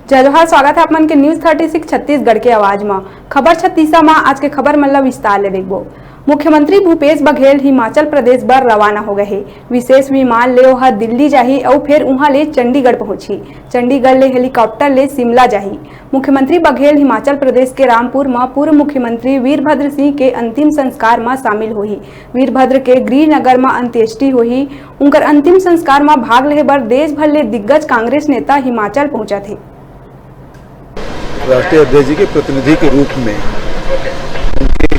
जय जोहार। स्वागत है अपन के न्यूज 36 छत्तीसगढ़ के आवाज में। खबर 36 में आज के खबर मतलब विस्तार ले देखबो। मुख्यमंत्री भूपेश बघेल हिमाचल प्रदेश बर रवाना हो गए। विशेष विमान ले ओह दिल्ली जाही और फिर उहाँ ले चंडीगढ़ पहुंची। चंडीगढ़ ले हेलीकॉप्टर ले शिमला जाही। मुख्यमंत्री बघेल हिमाचल प्रदेश के रामपुर में पूर्व मुख्यमंत्री वीरभद्र सिंह के अंतिम संस्कार में शामिल हुई। वीरभद्र के गृहनगर में अंत्येष्टि हुई। उनकर अंतिम संस्कार में भाग ले बर देश भर ले दिग्गज कांग्रेस नेता हिमाचल पहुंचा थे। राष्ट्रीय अध्यक्ष जी के प्रतिनिधि के रूप में उनके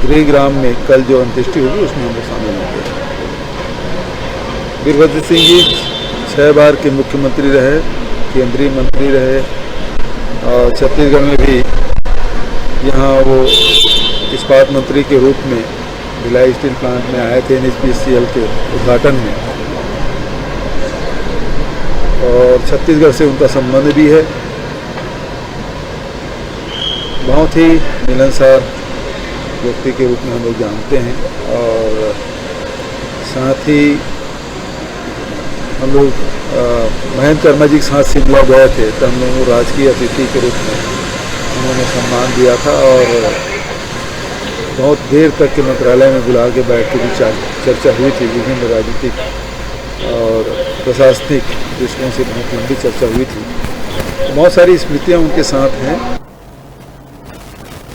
गृहग्राम में कल जो अंत्येष्टि होगी उसमें हम लोग शामिल होंगे। वीरभद्र सिंह जी 6 बार के मुख्यमंत्री रहे, केंद्रीय मंत्री रहे और छत्तीसगढ़ में भी यहाँ वो इस्पात मंत्री के रूप में भिलाई स्टील प्लांट में आए थे NHPCL के उद्घाटन में, और छत्तीसगढ़ से उनका संबंध भी है। बहुत ही मिलनसार व्यक्ति के रूप में हम लोग जानते हैं, और साथ ही हम लोग महेंद्र कर्मा जी के साथ शिमला गए थे तो हम लोगों को राजकीय अतिथि के रूप में उन्होंने सम्मान दिया था, और बहुत देर तक के मंत्रालय में बुला के बैठ के भी चर्चा हुई थी। विभिन्न राजनीतिक और प्रशासनिक दृष्टियों से बहुत लंबी चर्चा हुई थी। बहुत सारी स्मृतियाँ उनके साथ हैं।